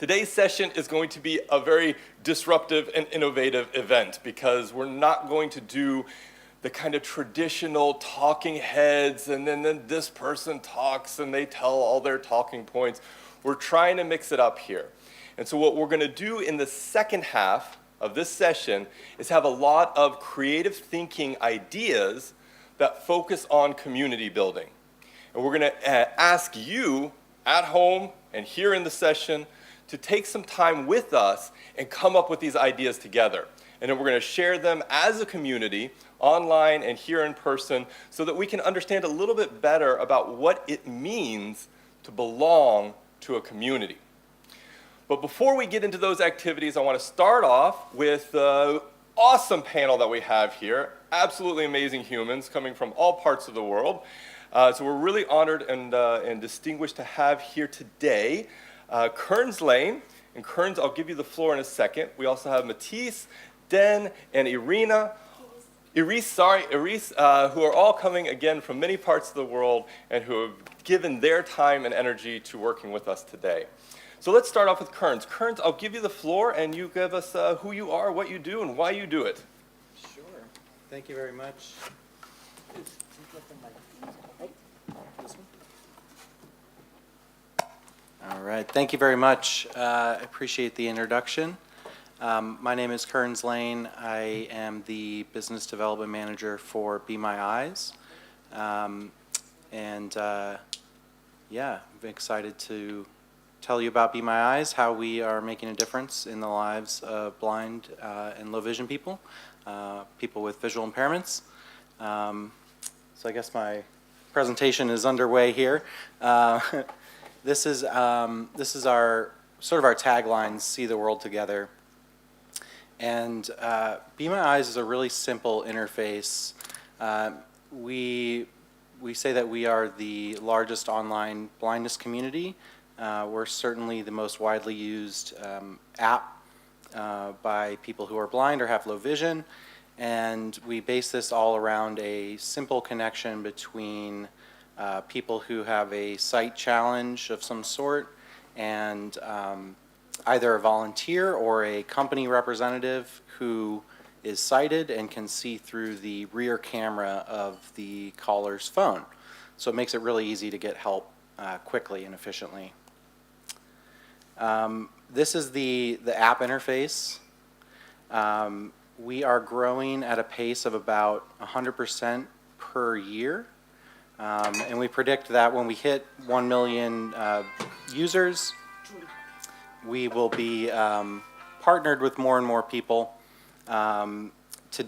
Today's session is going to be a very disruptive and innovative event because we're not going to do the kind of traditional talking heads and then this person talks and they tell all their talking points. We're trying to mix it up here. And so what we're going to do in the second half of this session is have a lot of creative thinking ideas that focus on community building. And we're going to ask you at home and here in the session to take some time with us and come up with these ideas together. And then we're going to share them as a community, online and here in person, so that we can understand a little bit better about what it means to belong to a community. But before we get into those activities, I want to start off with the awesome panel that we have here. Absolutely amazing humans coming from all parts of the world. So we're really honored and distinguished to have here today Kerns Lane. And Kerns, I'll give you the floor in a second. We also have Matthijs, Den, and Iris, who are all coming again from many parts of the world and who have given their time and energy to working with us today. So let's start off with Kerns. Kerns, I'll give you the floor and you give us who you are, what you do, and why you do it. Sure. Thank you very much. All right. Thank you very much. I appreciate the introduction. My name is Kerns Lane. I am the Business Development Manager for Be My Eyes. Yeah, I'm excited to tell you about Be My Eyes, how we are making a difference in the lives of blind and low vision people, people with visual impairments. So I guess my presentation is underway here. This is our sort of our tagline, "See the world together." And Be My Eyes is a really simple interface. We say that we are the largest online blindness community. We're certainly the most widely used app by people who are blind or have low vision. And we base this all around a simple connection between people who have a sight challenge of some sort and either a volunteer or a company representative who is sighted and can see through the rear camera of the caller's phone. So it makes it really easy to get help quickly and efficiently. This is the app interface. We are growing at a pace of about 100% per year. And we predict that when we hit 1 million users, we will be partnered with more and more people. To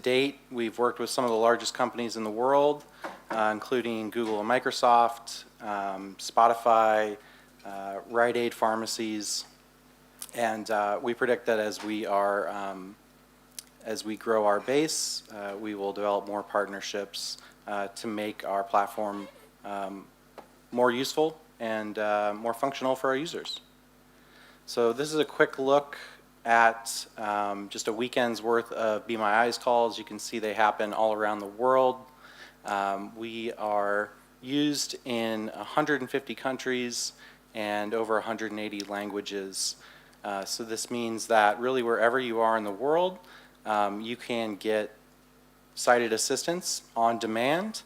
date, we've worked with some of the largest companies in the world, including Google and Microsoft, Spotify, Rite Aid pharmacies, and we predict that as we grow our base, we will develop more partnerships to make our platform more useful and more functional for our users. So this is a quick look at just a weekend's worth of Be My Eyes calls. You can see they happen all around the world. We are used in 150 countries and over 180 languages. So this means that really wherever you are in the world, you can get sighted assistance on demand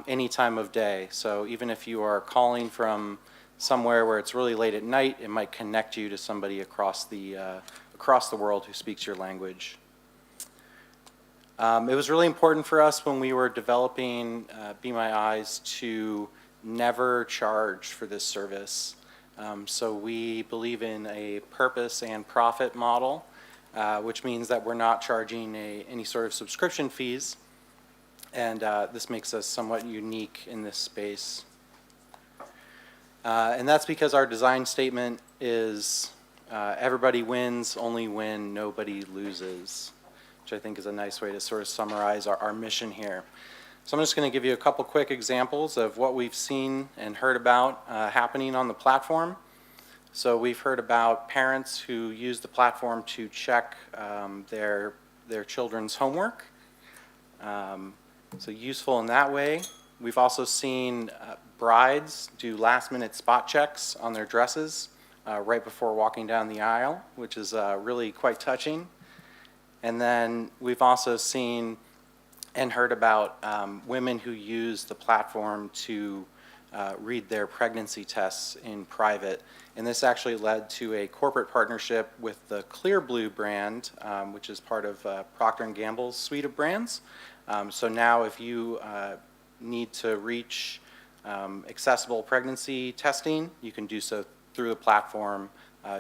any time of day. So even if you are calling from somewhere where it's really late at night, it might connect you to somebody across the world who speaks your language. It was really important for us when we were developing Be My Eyes to never charge for this service. So we believe in a purpose and profit model, which means that we're not charging any sort of subscription fees, and this makes us somewhat unique in this space. And that's because our design statement is everybody wins, only win, nobody loses, which I think is a nice way to sort of summarize our mission here. So I'm just going to give you a couple quick examples of what we've seen and heard about happening on the platform. So we've heard about parents who use the platform to check their children's homework. So useful in that way. We've also seen brides do last-minute spot checks on their dresses right before walking down the aisle, which is really quite touching. And then we've also seen and heard about women who use the platform to read their pregnancy tests in private. And this actually led to a corporate partnership with the Clearblue brand, which is part of Procter & Gamble's suite of brands. So now if you need to reach accessible pregnancy testing, you can do so through the platform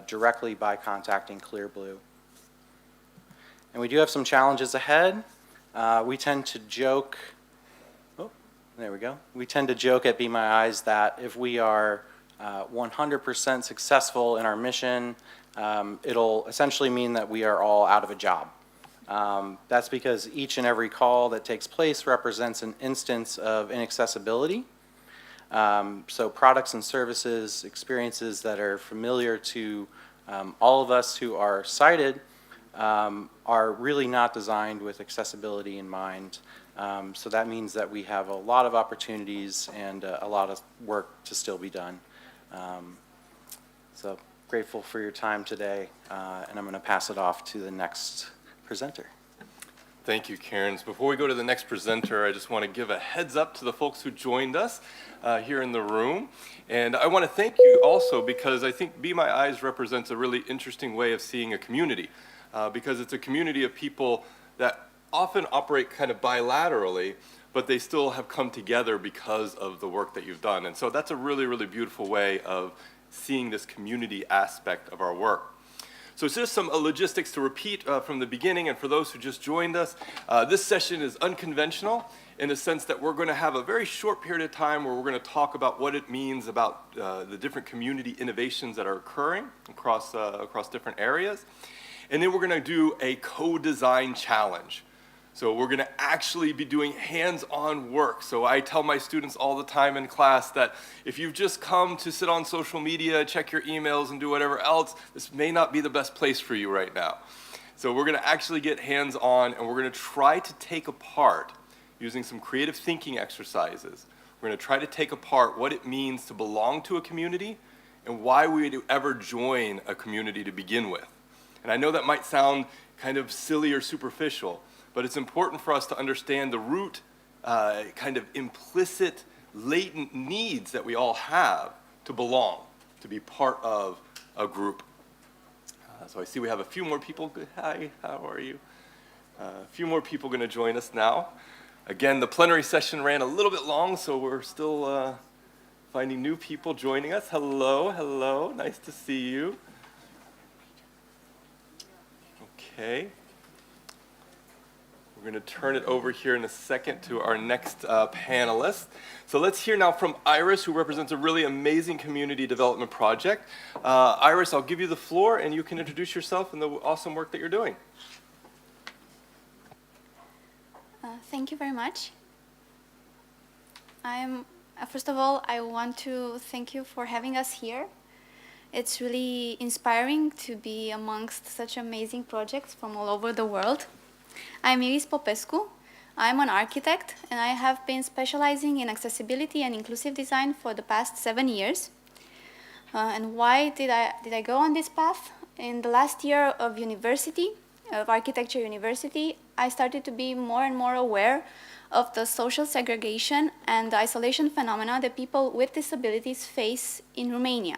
directly by contacting Clearblue. And we do have some challenges ahead. We tend to joke, there we go. We tend to joke at Be My Eyes that if we are 100% successful in our mission, it'll essentially mean that we are all out of a job. That's because each and every call that takes place represents an instance of inaccessibility. So products and services, experiences that are familiar to all of us who are sighted are really not designed with accessibility in mind. So that means that we have a lot of opportunities and a lot of work to still be done. So grateful for your time today, and I'm going to pass it off to the next presenter. Thank you, Kerns. Before we go to the next presenter, I just want to give a heads up to the folks who joined us here in the room. And I want to thank you also because I think Be My Eyes represents a really interesting way of seeing a community, because it's a community of people that often operate kind of bilaterally, but they still have come together because of the work that you've done. And so that's a really, really beautiful way of seeing this community aspect of our work. So it's just some logistics to repeat from the beginning, and for those who just joined us, this session is unconventional in the sense that we're going to have a very short period of time where we're going to talk about what it means about the different community innovations that are occurring across different areas. And then we're going to do a co-design challenge. So we're going to actually be doing hands-on work. So I tell my students all the time in class that if you've just come to sit on social media, check your emails, and do whatever else, this may not be the best place for you right now. So we're going to actually get hands-on, and we're going to try to take apart, using some creative thinking exercises, we're going to try to take apart what it means to belong to a community and why we would ever join a community to begin with. And I know that might sound kind of silly or superficial, but it's important for us to understand the root kind of implicit, latent needs that we all have to belong, to be part of a group. So I see we have a few more people. Hi, how are you? A few more people going to join us now. Again, the plenary session ran a little bit long, so we're still finding new people joining us. Hello, hello, nice to see you. Okay. We're going to turn it over here in a second to our next panelist. So let's hear now from Iris, who represents a really amazing community development project. Iris, I'll give you the floor, and you can introduce yourself and the awesome work that you're doing. Thank you very much. First of all, I want to thank you for having us here. It's really inspiring to be amongst such amazing projects from all over the world. I'm Iris Popescu. I'm an architect, and I have been specializing in accessibility and inclusive design for the past 7 years. And why did I go on this path? In the last year of architecture university, I started to be more and more aware of the social segregation and the isolation phenomena that people with disabilities face in Romania.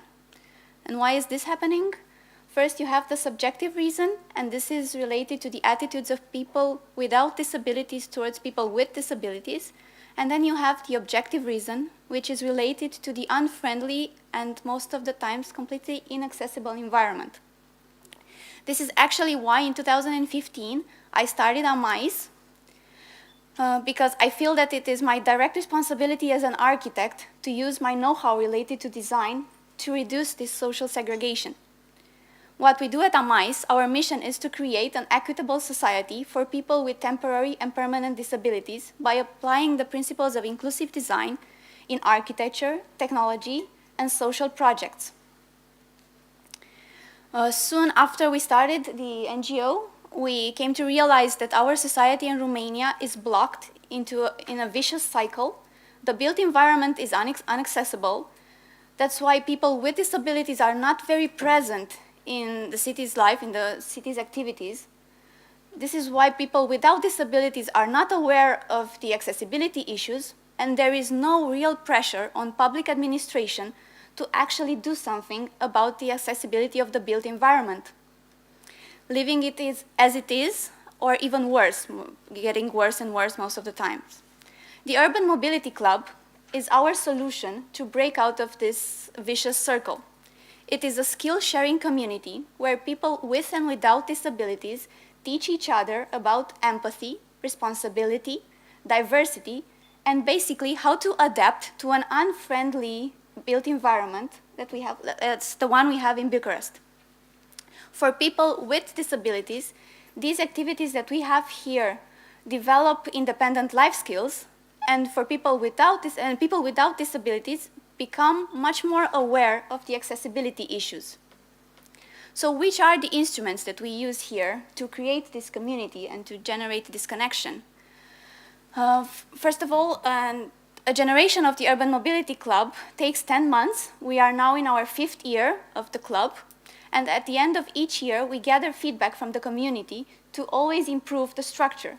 And why is this happening? First, you have the subjective reason, and this is related to the attitudes of people without disabilities towards people with disabilities. And then you have the objective reason, which is related to the unfriendly and most of the times completely inaccessible environment. This is actually why in 2015 I started Untitled, because I feel that it is my direct responsibility as an architect to use my know-how related to design to reduce this social segregation. What we do at Untitled, our mission is to create an equitable society for people with temporary and permanent disabilities by applying the principles of inclusive design in architecture, technology, and social projects. Soon after we started the NGO, we came to realize that our society in Romania is blocked in a vicious cycle. The built environment is inaccessible. That's why people with disabilities are not very present in the city's life, in the city's activities. This is why people without disabilities are not aware of the accessibility issues, and there is no real pressure on public administration to actually do something about the accessibility of the built environment. Leaving it as it is, or even worse, getting worse and worse most of the time. The Urban Mobility Club is our solution to break out of this vicious circle. It is a skill-sharing community where people with and without disabilities teach each other about empathy, responsibility, diversity, and basically how to adapt to an unfriendly built environment that we have. That's the one we have in Bucharest. For people with disabilities, these activities that we have here develop independent life skills, and for people without disabilities become much more aware of the accessibility issues. So which are the instruments that we use here to create this community and to generate this connection? First of all, a generation of the Urban Mobility Club takes 10 months. We are now in our 5th year of the club, and at the end of each year, we gather feedback from the community to always improve the structure.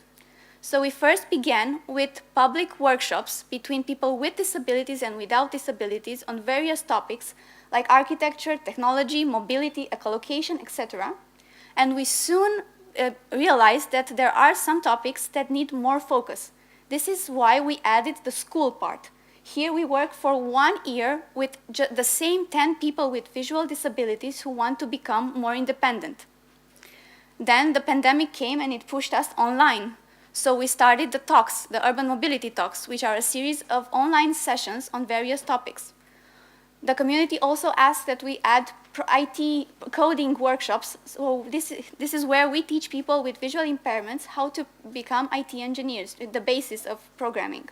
So we first began with public workshops between people with disabilities and without disabilities on various topics like architecture, technology, mobility, ecolocation, etc. And we soon realized that there are some topics that need more focus. This is why we added the school part. Here we work for 1 year with the same 10 people with visual disabilities who want to become more independent. Then the pandemic came and it pushed us online. So we started the talks, the Urban Mobility Talks, which are a series of online sessions on various topics. The community also asked that we add IT coding workshops. So this is where we teach people with visual impairments how to become IT engineers, the basis of programming.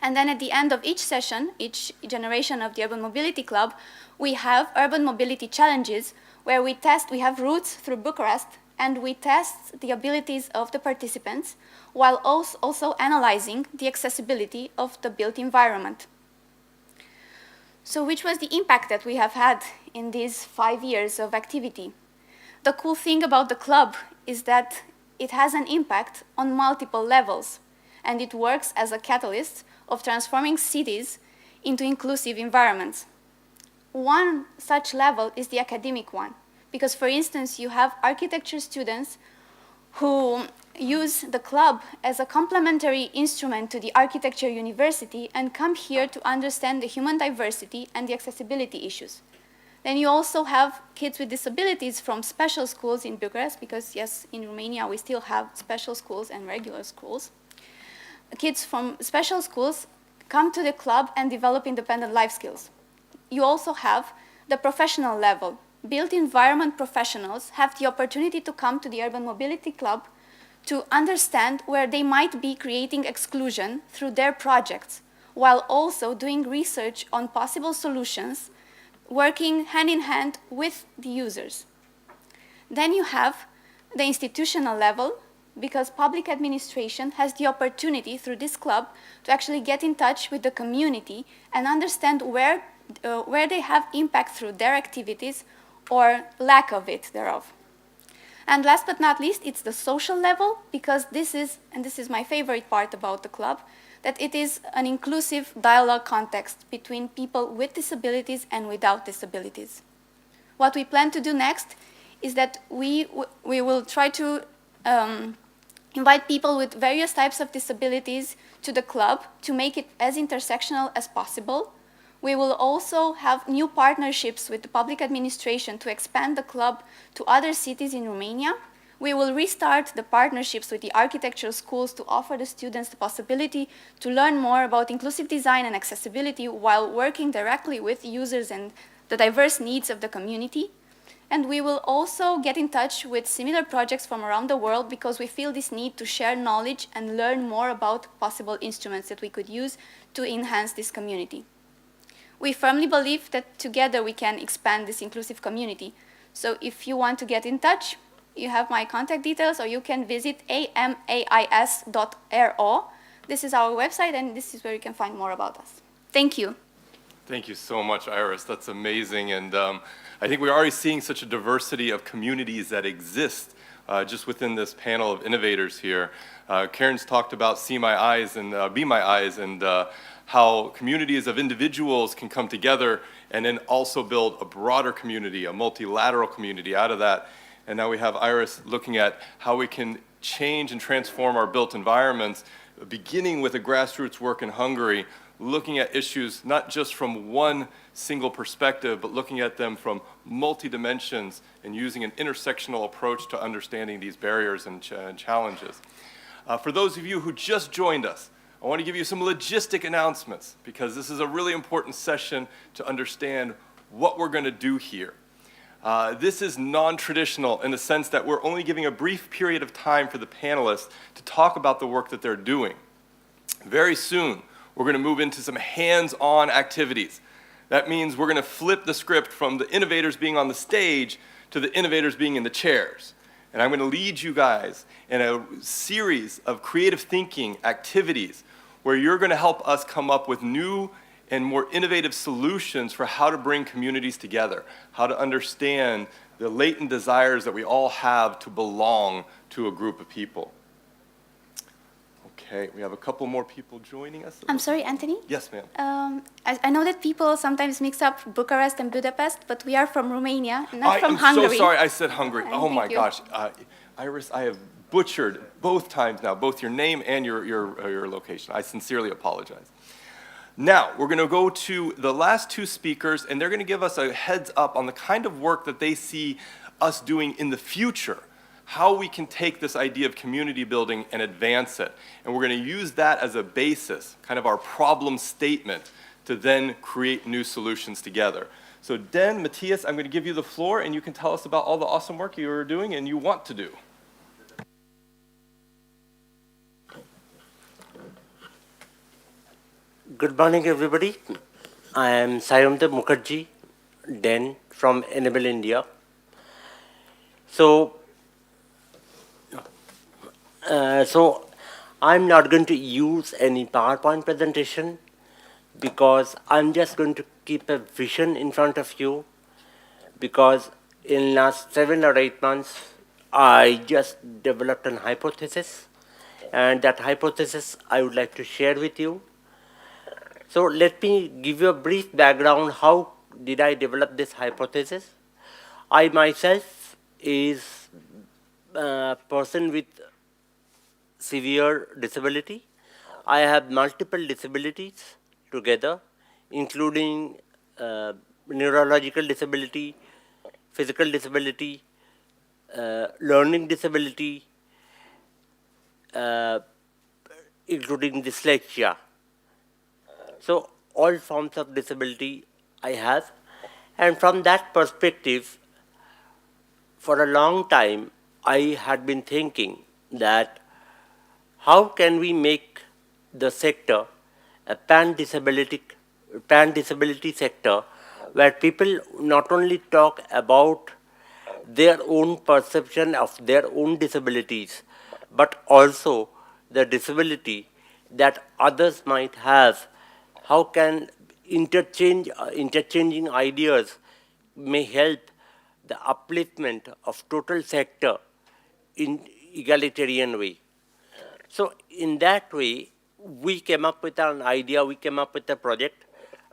And then at the end of each session, each generation of the Urban Mobility Club, we have urban mobility challenges where we have routes through Bucharest, and we test the abilities of the participants while also analyzing the accessibility of the built environment. So which was the impact that we have had in these 5 years of activity? The cool thing about the club is that it has an impact on multiple levels, and it works as a catalyst of transforming cities into inclusive environments. One such level is the academic one, because for instance, you have architecture students who use the club as a complementary instrument to the architecture university and come here to understand the human diversity and the accessibility issues. Then you also have kids with disabilities from special schools in Bucharest, because yes, in Romania we still have special schools and regular schools. Kids from special schools come to the club and develop independent life skills. You also have the professional level. Built environment professionals have the opportunity to come to the Urban Mobility Club to understand where they might be creating exclusion through their projects, while also doing research on possible solutions, working hand in hand with the users. Then you have the institutional level, because public administration has the opportunity through this club to actually get in touch with the community and understand where they have impact through their activities or lack of it thereof. And last but not least, it's the social level, because this is my favorite part about the club, that it is an inclusive dialogue context between people with disabilities and without disabilities. What we plan to do next is that we will try to invite people with various types of disabilities to the club to make it as intersectional as possible. We will also have new partnerships with the public administration to expand the club to other cities in Romania. We will restart the partnerships with the architecture schools to offer the students the possibility to learn more about inclusive design and accessibility while working directly with users and the diverse needs of the community. And we will also get in touch with similar projects from around the world, because we feel this need to share knowledge and learn more about possible instruments that we could use to enhance this community. We firmly believe that together we can expand this inclusive community. So if you want to get in touch, you have my contact details, or you can visit amais.ro. This is our website, and this is where you can find more about us. Thank you. Thank you so much, Iris. That's amazing. And I think we're already seeing such a diversity of communities that exist just within this panel of innovators here. Kerns talked about See My Eyes and Be My Eyes, and how communities of individuals can come together and then also build a broader community, a multilateral community out of that. And now we have Iris looking at how we can change and transform our built environments, beginning with a grassroots work in Hungary, looking at issues not just from one single perspective, but looking at them from multi-dimensions and using an intersectional approach to understanding these barriers and challenges. For those of you who just joined us, I want to give you some logistic announcements, because this is a really important session to understand what we're going to do here. This is non-traditional in the sense that we're only giving a brief period of time for the panelists to talk about the work that they're doing. Very soon, we're going to move into some hands-on activities. That means we're going to flip the script from the innovators being on the stage to the innovators being in the chairs. And I'm going to lead you guys in a series of creative thinking activities where you're going to help us come up with new and more innovative solutions for how to bring communities together, how to understand the latent desires that we all have to belong to a group of people. Okay, we have a couple more people joining us. I'm sorry, Anthony? Yes, ma'am. I know that people sometimes mix up Bucharest and Budapest, but we are from Romania, not from I'm Hungary. so sorry I said Hungary. Oh my Thank you. gosh. Iris, I have butchered both times now, both your name and your location. I sincerely apologize. Now, we're going to go to the last two speakers, and they're going to give us a heads up on the kind of work that they see us doing in the future, how we can take this idea of community building and advance it. And we're going to use that as a basis, kind of our problem statement, to then create new solutions together. So Den, Matthijs, I'm going to give you the floor, and you can tell us about all the awesome work you are doing and you want to do. Good morning, everybody. I am Sayomdeb Mukherjee, Den from Enable India. So I'm not going to use any PowerPoint presentation because I'm just going to keep a vision in front of you, because in last 7 or 8 months, I just developed an hypothesis, and that hypothesis I would like to share with you. So let me give you a brief background. How did I develop this hypothesis? I myself is a person with severe disability. I have multiple disabilities together, including neurological disability, physical disability, learning disability, including dyslexia. So all forms of disability I have. And from that perspective, for a long time, I had been thinking that how can we make the sector a pan-disability sector where people not only talk about their own perception of their own disabilities, but also the disability that others might have. How can interchanging ideas may help the upliftment of total sector in egalitarian way. So in that way, we came up with an idea, we came up with a project.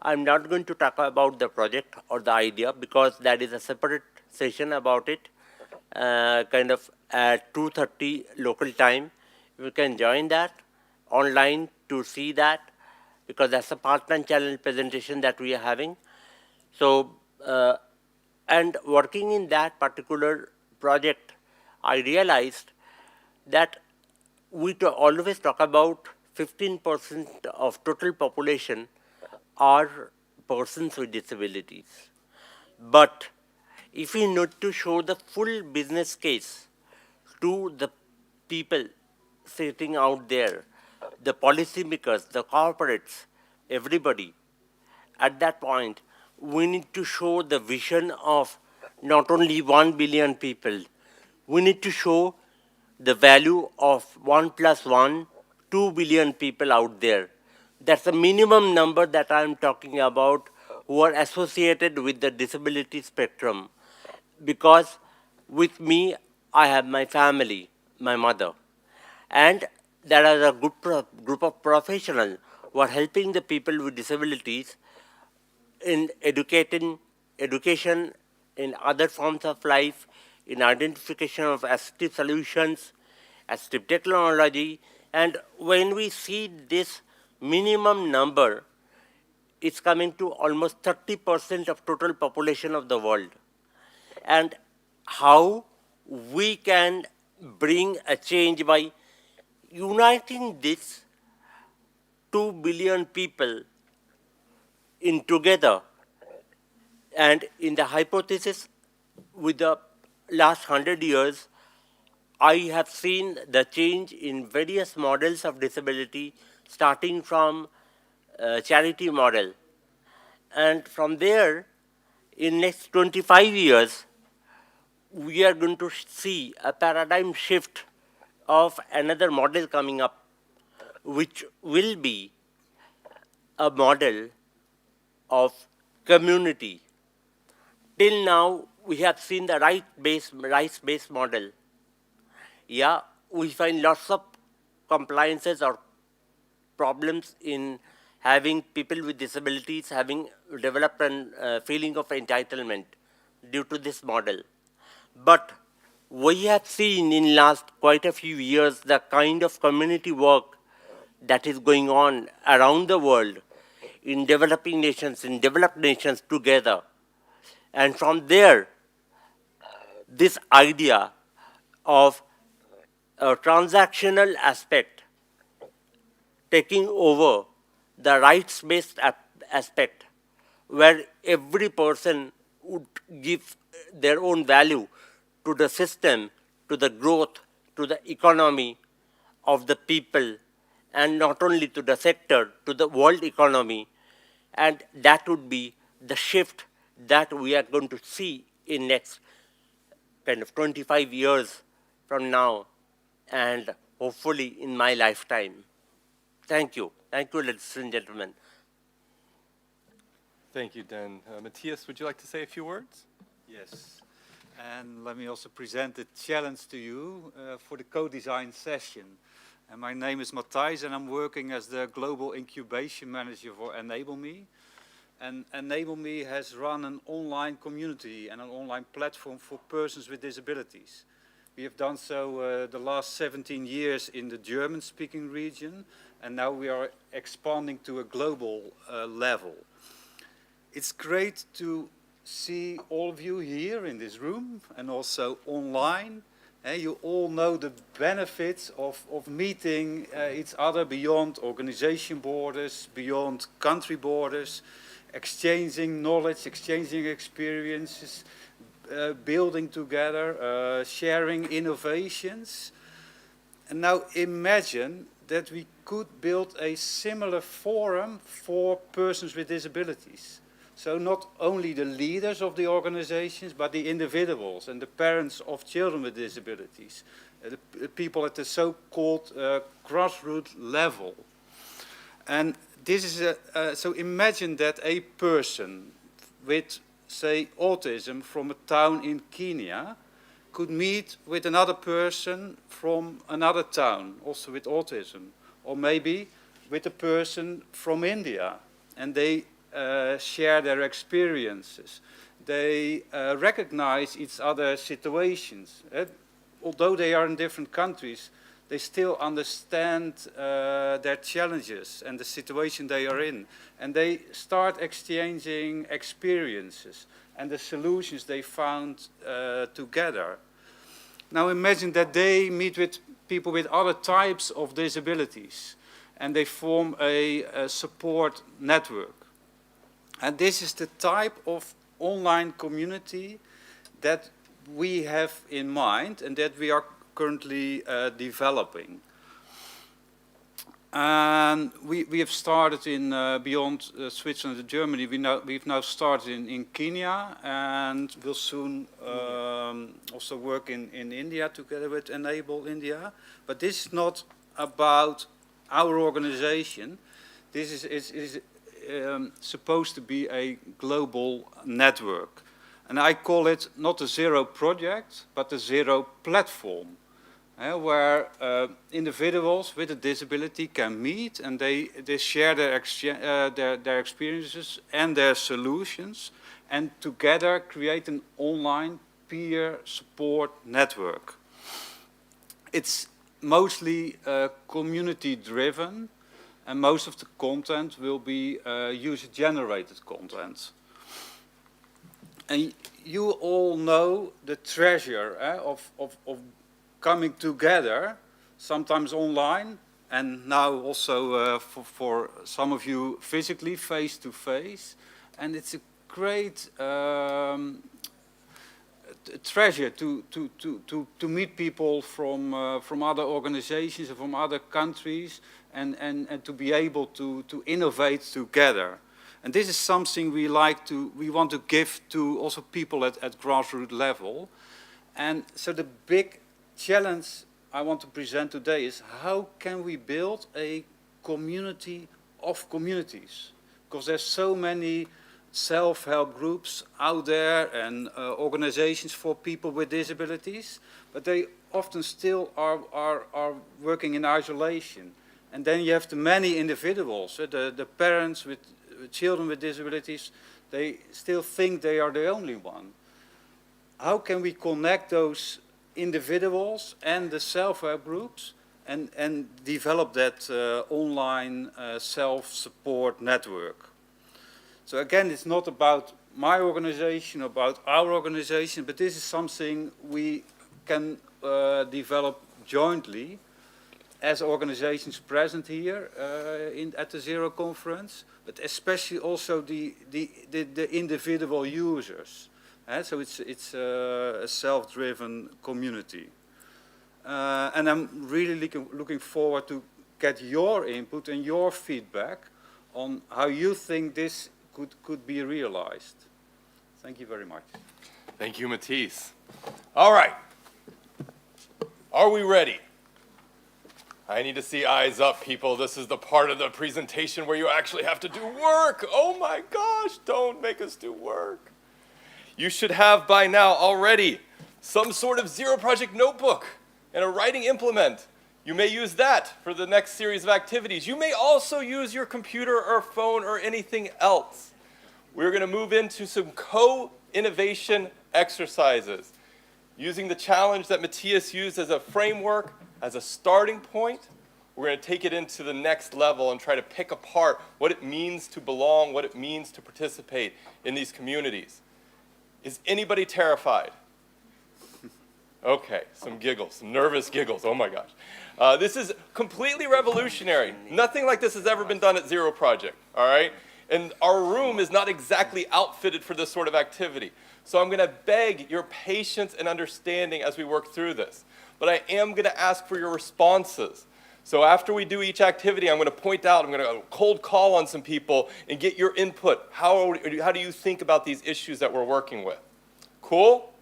I'm not going to talk about the project or the idea because that is a separate session about it, kind of at 2:30 local time. You can join that online to see that, because that's a partner channel presentation that we are having. So, and working in that particular project, I realized that we always talk about 15% of total population are persons with disabilities. But if we need to show the full business case to the people sitting out there, the policymakers, the corporates, everybody, at that point, we need to show the vision of not only 1 billion people. We need to show the value of 1 + 1, 2 billion people out there. That's the minimum number that I'm talking about who are associated with the disability spectrum, because with me, I have my family, my mother, and there are a group of professionals who are helping the people with disabilities in education, in other forms of life, in identification of assistive solutions, assistive technology, and when we see this minimum number, it's coming to almost 30% of total population of the world. And how we can bring a change by uniting this 2 billion people in together. And in the hypothesis, with the last 100 years, I have seen the change in various models of disability, starting from charity model. And from there, in next 25 years, we are going to see a paradigm shift of another model coming up, which will be a model of community. Till now, we have seen the rights-based model. Yeah, we find lots of compliances or problems in having people with disabilities having developed a feeling of entitlement due to this model. But we have seen in last quite a few years the kind of community work that is going on around the world in developing nations, in developed nations together. And from there, this idea of a transactional aspect taking over the rights-based aspect, where every person would give their own value to the system, to the growth, to the economy of the people, and not only to the sector, to the world economy. And that would be the shift that we are going to see in next kind of 25 years from now, and hopefully in my lifetime. Thank you. Thank you, ladies and gentlemen. Thank you, Den. Matthijs, would you like to say a few words? Yes, and let me also present the challenge to you for the co-design session. And my name is Matthijs, and I'm working as the Global Incubation Manager for EnableMe. And EnableMe has run an online community and an online platform for persons with disabilities. We have done so the last 17 years in the German-speaking region, and now we are expanding to a global level. It's great to see all of you here in this room and also online. You all know the benefits of meeting each other beyond organization borders, beyond country borders, exchanging knowledge, exchanging experiences, building together, sharing innovations. And now imagine that we could build a similar forum for persons with disabilities. So not only the leaders of the organizations, but the individuals and the parents of children with disabilities, the people at the so-called grassroots level. And this is so imagine that a person with, say, autism from a town in Kenya could meet with another person from another town, also with autism, or maybe with a person from India, and they share their experiences. They recognize each other's situations. Although they are in different countries, they still understand their challenges and the situation they are in. And they start exchanging experiences and the solutions they found together. Now imagine that they meet with people with other types of disabilities and they form a support network. And this is the type of online community that we have in mind and that we are currently developing. And we have started in beyond Switzerland and Germany. We've now started in Kenya and will soon also work in India together with Enable India. But this is not about our organization. This is supposed to be a global network. And I call it not a zero project, but a zero platform, where individuals with a disability can meet and they share their experiences and their solutions, and together create an online peer support network. It's mostly community driven, and most of the content will be user-generated content. And you all know the treasure of coming together, sometimes online, and now also for some of you physically, face to face. And it's a great treasure to meet people from other organizations and from other countries, and to be able to innovate together. And this is something we want to give to also people at grassroots level. And so the big challenge I want to present today is how can we build a community of communities? Because there's so many self-help groups out there and organizations for people with disabilities, but they often still are working in isolation. And then you have the many individuals, the parents with children with disabilities, they still think they are the only one. How can we connect those individuals and the self-help groups and develop that online self-support network? So again, it's not about my organization, about our organization, but this is something we can develop jointly as organizations present here at the Zero Conference, but especially also the individual users. So it's a self-driven community. And I'm really looking forward to get your input and your feedback on how you think this could be realized. Thank you very much. Thank you, Matthijs. All right. Are we ready? I need to see eyes up, people. This is the part of the presentation where you actually have to do work. Oh my gosh, don't make us do work. You should have by now already some sort of Zero Project notebook and a writing implement. You may use that for the next series of activities. You may also use your computer or phone or anything else. We're going to move into some co-innovation exercises. Using the challenge that Matthijs used as a framework, as a starting point, we're going to take it into the next level and try to pick apart what it means to belong, what it means to participate in these communities. Is anybody terrified? Okay, some giggles, some nervous giggles, oh my gosh. This is completely revolutionary. Nothing like this has ever been done at Zero Project, all right? And our room is not exactly outfitted for this sort of activity. So I'm gonna beg your patience and understanding as we work through this. But I am gonna ask for your responses. So after we do each activity, I'm gonna point out, I'm gonna cold call on some people and get your input. How do you think about these issues that we're working with? Cool?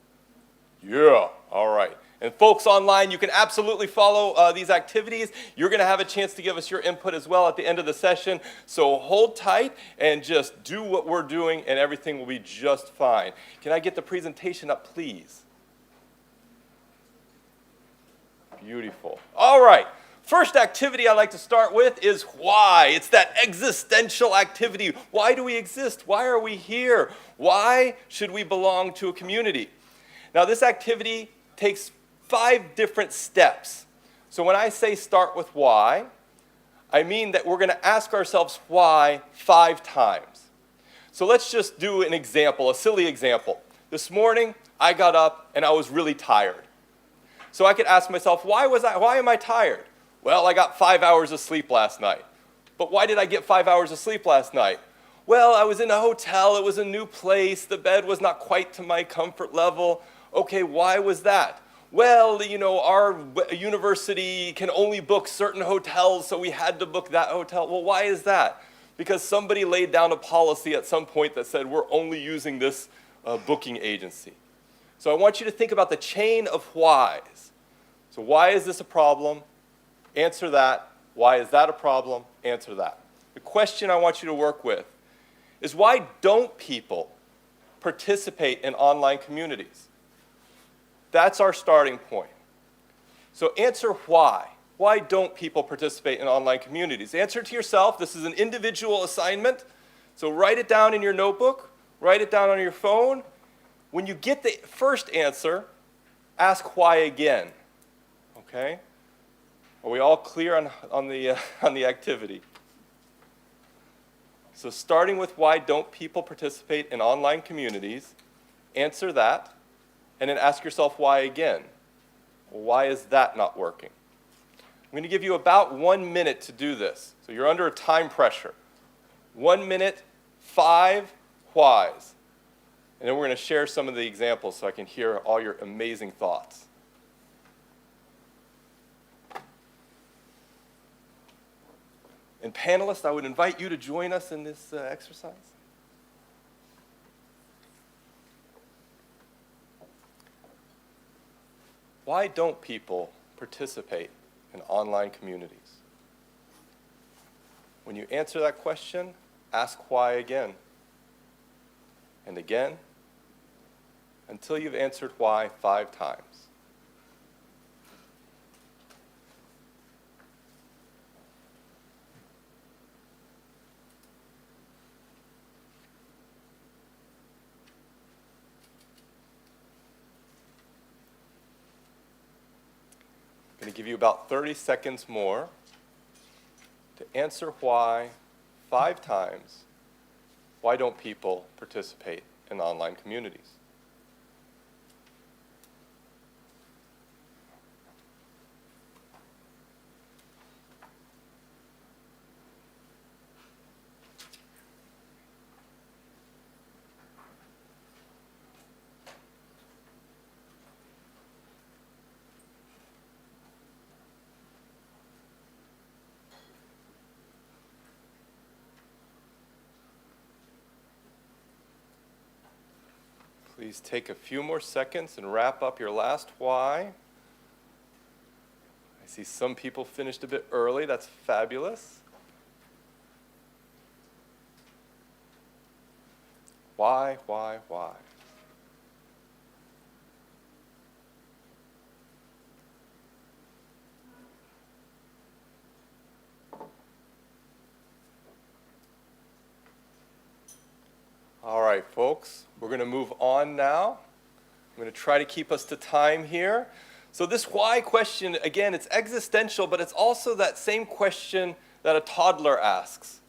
Yeah, all right. And folks online, you can absolutely follow these activities. You're gonna have a chance to give us your input as well at the end of the session. So hold tight and just do what we're doing and everything will be just fine. Can I get the presentation up, please? Beautiful. All right. First activity I'd like to start with is why. It's that existential activity. Why do we exist? Why are we here? Why should we belong to a community? Now this activity takes 5 different steps. So when I say start with why, I mean that we're going to ask ourselves why 5 times. So let's just do an example, a silly example. This morning I got up and I was really tired. So I could ask myself, why am I tired? Well, I got 5 hours of sleep last night. But why did I get 5 hours of sleep last night? Well, I was in a hotel, it was a new place, the bed was not quite to my comfort level. Okay, why was that? Well, you know, our university can only book certain hotels, so we had to book that hotel. Well, why is that? Because somebody laid down a policy at some point that said we're only using this booking agency. So I want you to think about the chain of whys. So why is this a problem? Answer that. Why is that a problem? Answer that. the question I want you to work with is, why don't people participate in online communities? That's our starting point. So answer why. Why don't people participate in online communities? Answer it to yourself. This is an individual assignment. So write it down in your notebook. Write it down on your phone. When you get the first answer, ask why again. Okay? Are we all clear on the activity? So starting with why don't people participate in online communities, answer that, and then ask yourself why again. Well, why is that not working? I'm going to give you about 1 minute to do this. So you're under a time pressure. 1 minute, 5 whys. And then we're going to share some of the examples so I can hear all your amazing thoughts. And panelists, I would invite you to join us in this exercise. Why don't people participate in online communities? When you answer that question, ask why again. And again, until you've answered why 5 times. I'm going to give you about 30 seconds more to answer why 5 times. Why don't people participate in online communities? Please take a few more seconds and wrap up your last why. I see some people finished a bit early. That's fabulous. Why? All right, folks, we're going to move on now. I'm going to try to keep us to time here. So this why question, again, it's existential, but it's also that same question that a toddler asks,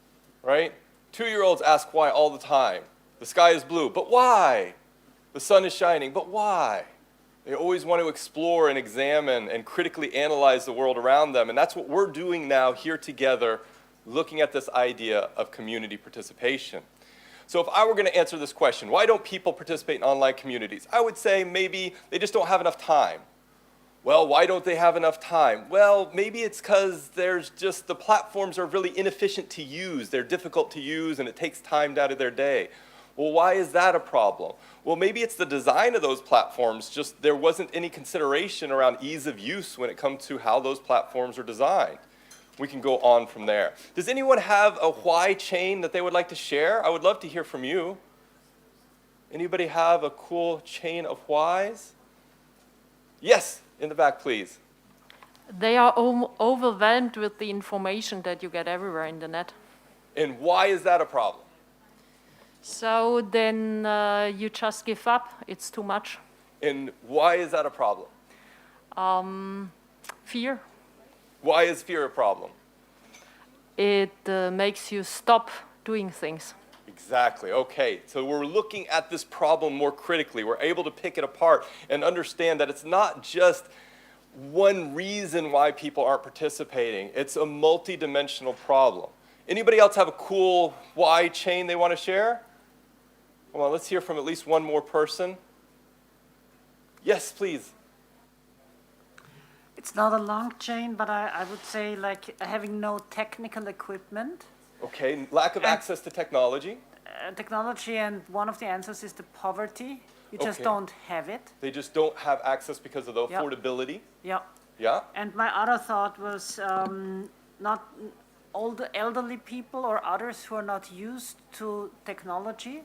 right? 2-year-olds ask why all the time. The sky is blue, but why? The sun is shining, but why? They always want to explore and examine and critically analyze the world around them, and that's what we're doing now here together, looking at this idea of community participation. So if I were going to answer this question, why don't people participate in online communities? I would say maybe they just don't have enough time. Well, why don't they have enough time? Well, maybe it's because the platforms are really inefficient to use. They're difficult to use and it takes time out of their day. Well, why is that a problem? Well, maybe it's the design of those platforms, just there wasn't any consideration around ease of use when it comes to how those platforms are designed. We can go on from there. Does anyone have a why chain that they would like to share? I would love to hear from you. Anybody have a cool chain of whys? Yes, in the back, please. They are overwhelmed with the information that you get everywhere in the net. And why is that a problem? So then you just give up. It's too much. And why is that a problem? Fear. Why is fear a problem? It makes you stop doing things. Exactly. Okay, so we're looking at this problem more critically. We're able to pick it apart and understand that it's not just one reason why people aren't participating. It's a multi-dimensional problem. Anybody else have a cool why chain they want to share? Come on, let's hear from at least one more person. Yes, please. It's not a long chain, but I would say like having no technical equipment. Okay, lack of access to technology. Technology, and one of the answers is the poverty. You just Okay. don't have it. They just don't have access because of the Yep. affordability. Yeah. Yeah? And my other thought was not elderly people or others who are not used to technology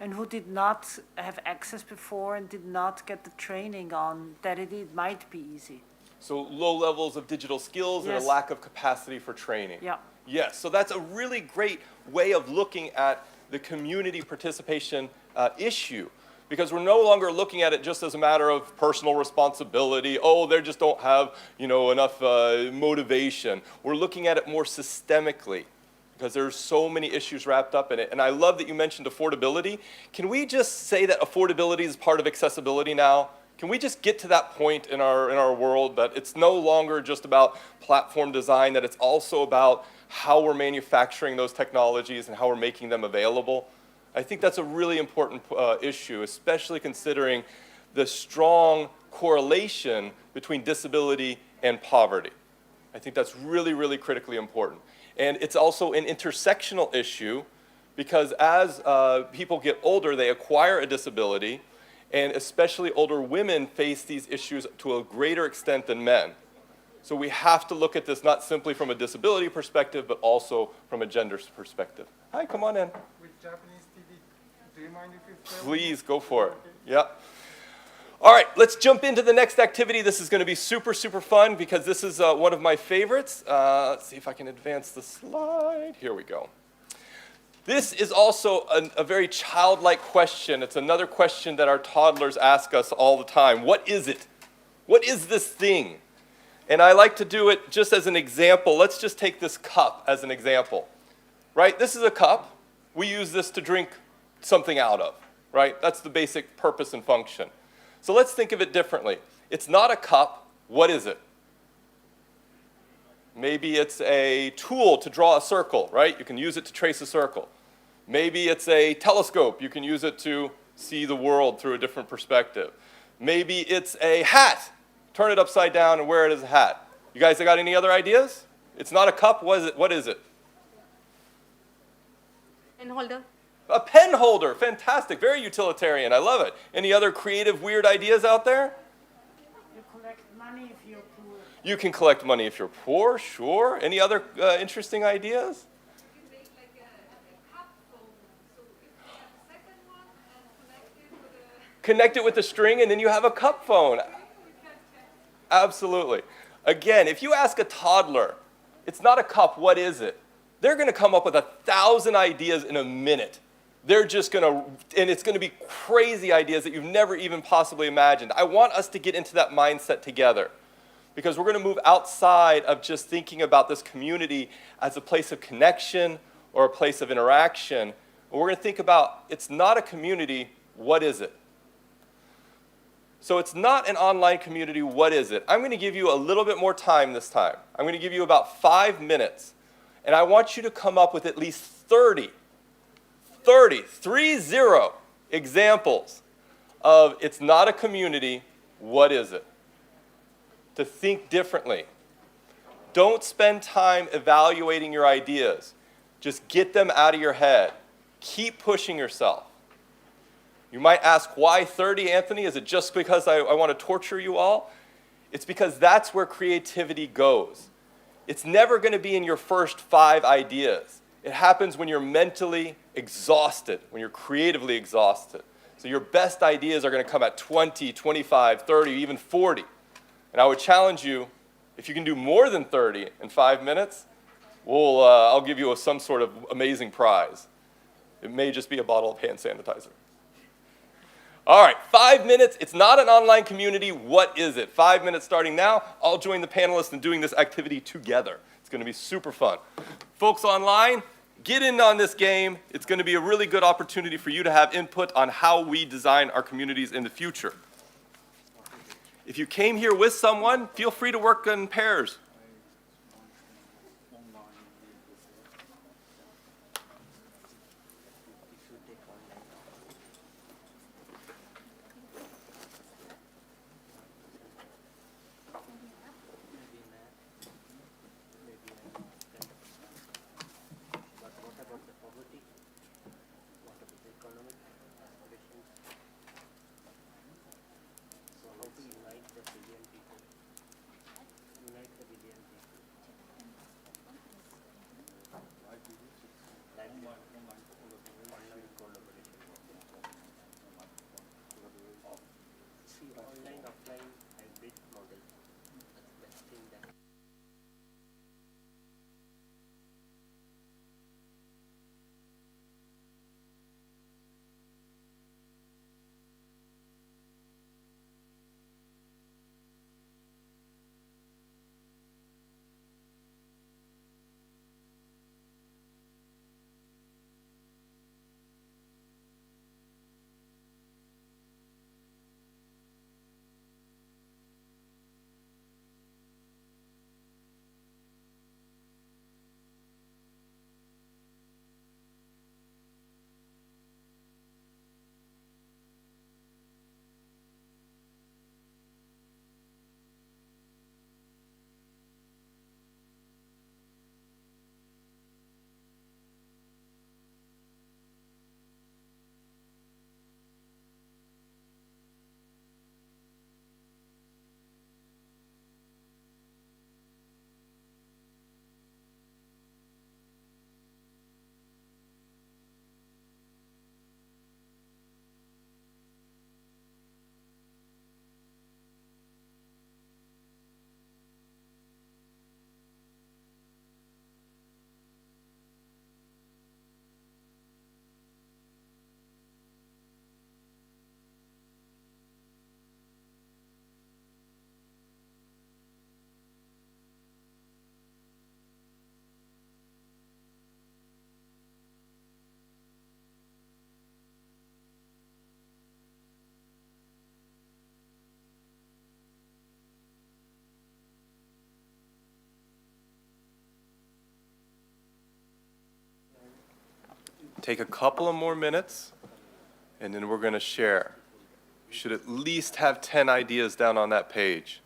and who did not have access before and did not get the training on that it might be easy. So low levels of digital skills and a Yes. lack of capacity for training. Yeah. Yes, so that's a really great way of looking at the community participation issue, because we're no longer looking at it just as a matter of personal responsibility. Oh, they just don't have, enough motivation. We're looking at it more systemically, because there's so many issues wrapped up in it. And I love that you mentioned affordability. Can we just say that affordability is part of accessibility now? Can we just get to that point in our world that it's no longer just about platform design, that it's also about how we're manufacturing those technologies and how we're making them available? I think that's a really important issue, especially considering the strong correlation between disability and poverty. I think that's really, really critically important. And it's also an intersectional issue, because as people get older, they acquire a disability, and especially older women face these issues to a greater extent than men. So we have to look at this not simply from a disability perspective, but also from a gender perspective. Hi, come on in. With Japanese TV, do you mind if you film? Please, go for it. Yeah. All right, let's jump into the next activity. This is going to be super, super fun, because this is one of my favorites. Let's see if I can advance the slide. Here we go. This is also a very childlike question. It's another question that our toddlers ask us all the time. What is it? What is this thing? And I like to do it just as an example. Let's just take this cup as an example. Right? This is a cup. We use this to drink something out of. Right? That's the basic purpose and function. So let's think of it differently. It's not a cup. What is it? Maybe it's a tool to draw a circle, right? You can use it to trace a circle. Maybe it's a telescope. You can use it to see the world through a different perspective. Maybe it's a hat. Turn it upside down and wear it as a hat. You guys got any other ideas? It's not a cup. What is it? What is it? Pen holder. A pen holder. Fantastic. Very utilitarian. I love it. Any other creative, weird ideas out there? You collect money if you're poor. You can collect money if you're poor, sure. Any other interesting ideas? Connect it with the string, and then you have a cup phone. Absolutely. Again, if you ask a toddler, it's not a cup, what is it? They're going to come up with 1,000 ideas in a minute. They're just going to, and it's going to be crazy ideas that you've never even possibly imagined. I want us to get into that mindset together, because we're going to move outside of just thinking about this community as a place of connection or a place of interaction. And we're going to think about, it's not a community, what is it? So it's not an online community, what is it? I'm going to give you a little bit more time this time. I'm going to give you about 5 minutes, and I want you to come up with at least 30 examples of it's not a community, what is it? To think differently. Don't spend time evaluating your ideas. Just get them out of your head. Keep pushing yourself. You might ask, why 30, Anthony? Is it just because I want to torture you all? It's because that's where creativity goes. It's never going to be in your first 5 ideas. It happens when you're mentally exhausted, when you're creatively exhausted. So your best ideas are going to come at 20, 25, 30, even 40. And I would challenge you, if you can do more than 30 in 5 minutes, I'll give you some sort of amazing prize. It may just be a bottle of hand sanitizer. All right, 5 minutes. It's not an online community. What is it? 5 minutes starting now. I'll join the panelists in doing this activity together. It's going to be super fun. Folks online, get in on this game. It's going to be a really good opportunity for you to have input on how we design our communities in the future. If you came here with someone, feel free to work in pairs. take a couple of more minutes, and then we're going to share. You should at least have 10 ideas down on that page.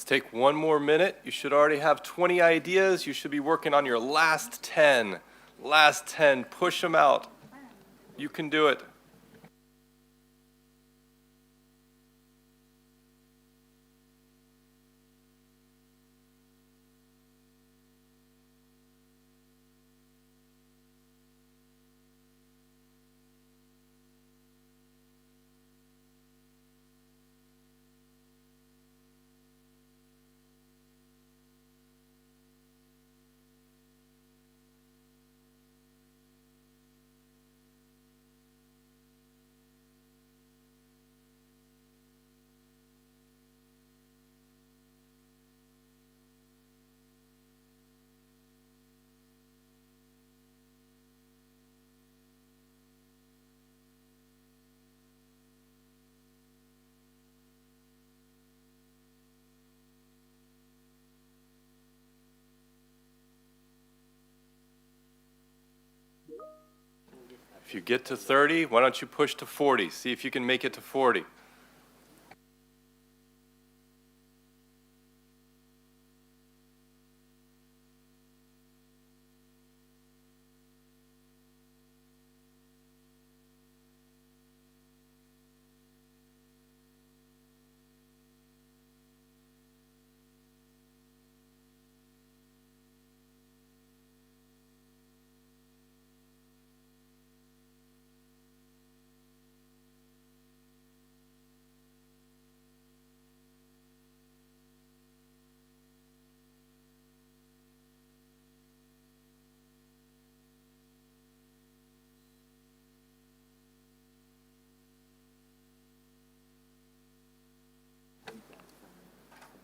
Let's take one more minute. You should already have 20 ideas. You should be working on your last 10. Last 10. Push them out. You can do it. If you get to 30, why don't you push to 40? See if you can make it to 40.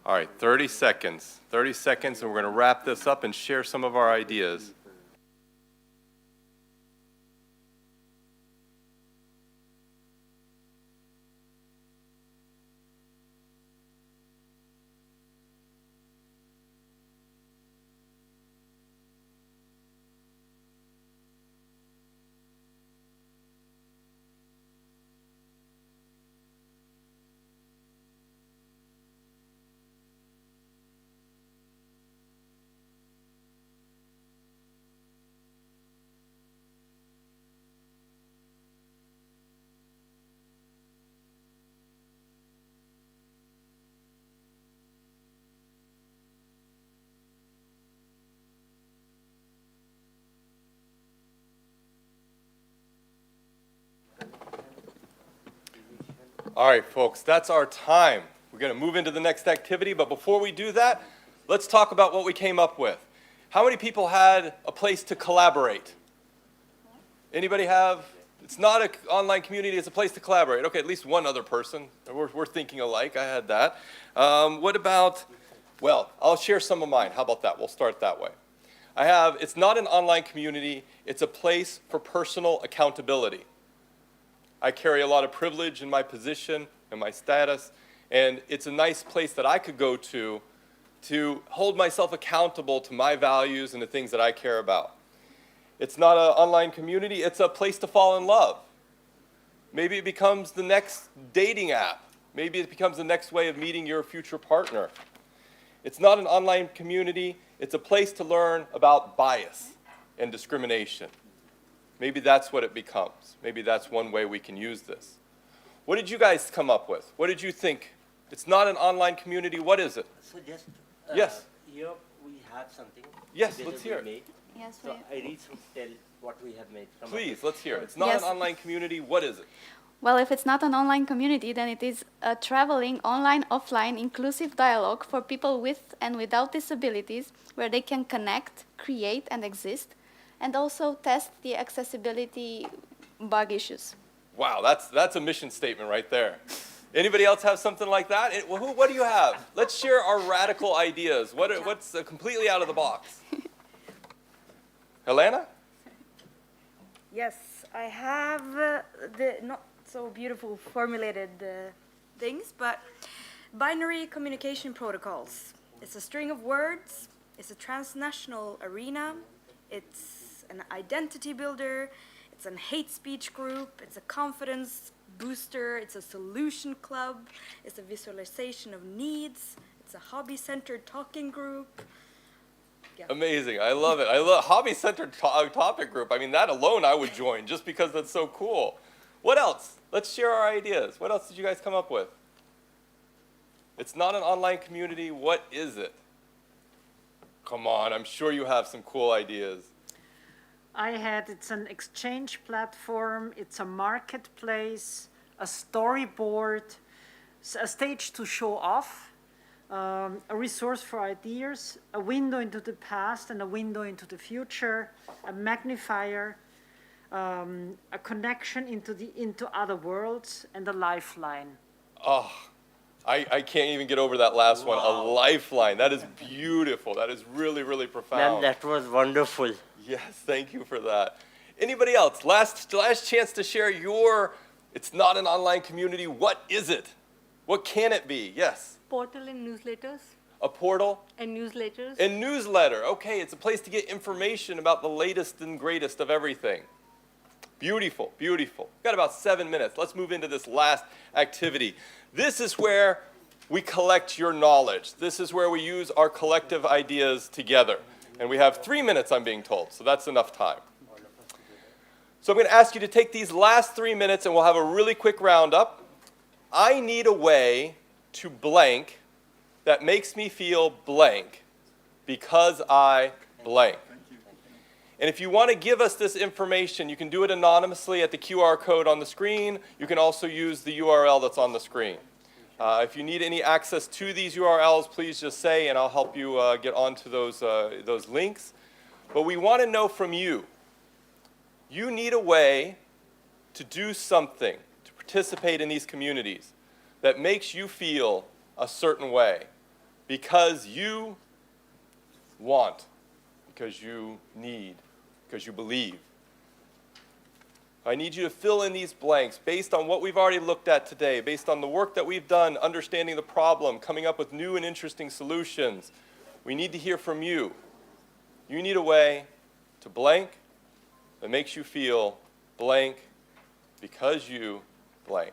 All right, 30 seconds. 30 seconds, and we're going to wrap this up and share some of our ideas. All right, folks, that's our time. We're going to move into the next activity, but before we do that, let's talk about what we came up with. How many people had a place to collaborate? Anybody have? It's not an online community, it's a place to collaborate. Okay, at least one other person. We're thinking alike, I had that. What about, well, I'll share some of mine. How about that? We'll start that way. It's not an online community, it's a place for personal accountability. I carry a lot of privilege in my position and my status, and it's a nice place that I could go to hold myself accountable to my values and the things that I care about. It's not an online community, it's a place to fall in love. Maybe it becomes the next dating app. Maybe it becomes the next way of meeting your future partner. It's not an online community, it's a place to learn about bias and discrimination. Maybe that's what it becomes. Maybe that's one way we can use this. What did you guys come up with? What did you think? It's not an online community, what is it? So just, Yes. here we have something. Yes, together let's hear we it. made. Yes, So I read some tell what we have made. Come up Please, with. let's hear it. It's not Yes. an online community, what is it? Well, if it's not an online community, then it is a traveling online, offline, inclusive dialogue for people with and without disabilities where they can connect, create, and exist, and also test the accessibility bug issues. Wow, that's a mission statement right there. Anybody else have something like that? What do you have? Let's share our radical ideas. What's completely out of the box? Helena? Yes, I have the not so beautiful formulated things, but binary communication protocols. It's a string of words, it's a transnational arena, it's an identity builder, it's a hate speech group, it's a confidence booster, it's a solution club, it's a visualization of needs, it's a hobby-centered talking group. Yeah. Amazing. I love it. I love hobby-centered topic group. I mean, that alone I would join just because that's so cool. What else? Let's share our ideas. What else did you guys come up with? It's not an online community. What is it? Come on, I'm sure you have some cool ideas. It's an exchange platform, it's a marketplace, a storyboard, a stage to show off, a resource for ideas, a window into the past and a window into the future, a magnifier, a connection into other worlds, and a lifeline. Oh, I can't even get over that last one. A lifeline. That is beautiful. That is really, really Ma'am, profound. that was wonderful. Yes, thank you for that. Anybody else? Last chance to share your, it's not an online community. What is it? What can it be? Yes. Portal and newsletters. A portal? And newsletters. And newsletter. Okay, it's a place to get information about the latest and greatest of everything. Beautiful, beautiful. We've got about 7 minutes. Let's move into this last activity. This is where we collect your knowledge. This is where we use our collective ideas together. And we have 3 minutes, I'm being told, so that's enough time. So I'm going to ask you to take these last 3 minutes and we'll have a really quick roundup. I need a way to blank that makes me feel blank because I blank. And if you want to give us this information, you can do it anonymously at the QR code on the screen. You can also use the URL that's on the screen. If you need any access to these URLs, please just say, and I'll help you get onto those links. But we want to know from you. You need a way to do something, to participate in these communities that makes you feel a certain way because you want, because you need, because you believe. I need you to fill in these blanks based on what we've already looked at today, based on the work that we've done, understanding the problem, coming up with new and interesting solutions. We need to hear from you. You need a way to blank that makes you feel blank because you blank.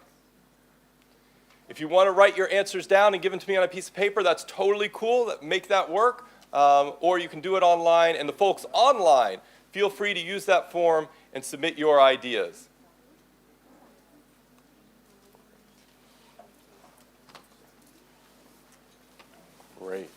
If you want to write your answers down and give them to me on a piece of paper, that's totally cool. Make that work. Or you can do it online. And the folks online, feel free to use that form and submit your ideas. Great.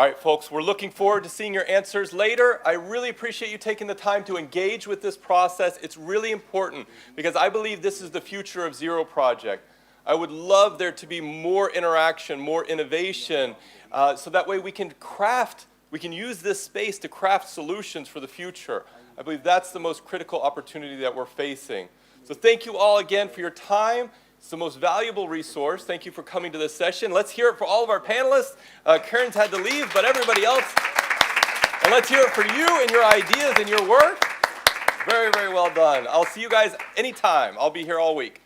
All right, folks, we're looking forward to seeing your answers later. I really appreciate you taking the time to engage with this process. It's really important because I believe this is the future of Zero Project. I would love there to be more interaction, more innovation, so that way we can use this space to craft solutions for the future. I believe that's the most critical opportunity that we're facing. So thank you all again for your time. It's the most valuable resource. Thank you for coming to this session. Let's hear it for all of our panelists. Kerns had to leave, but everybody else. And let's hear it for you and your ideas and your work. Very, very well done. I'll see you guys anytime. I'll be here all week.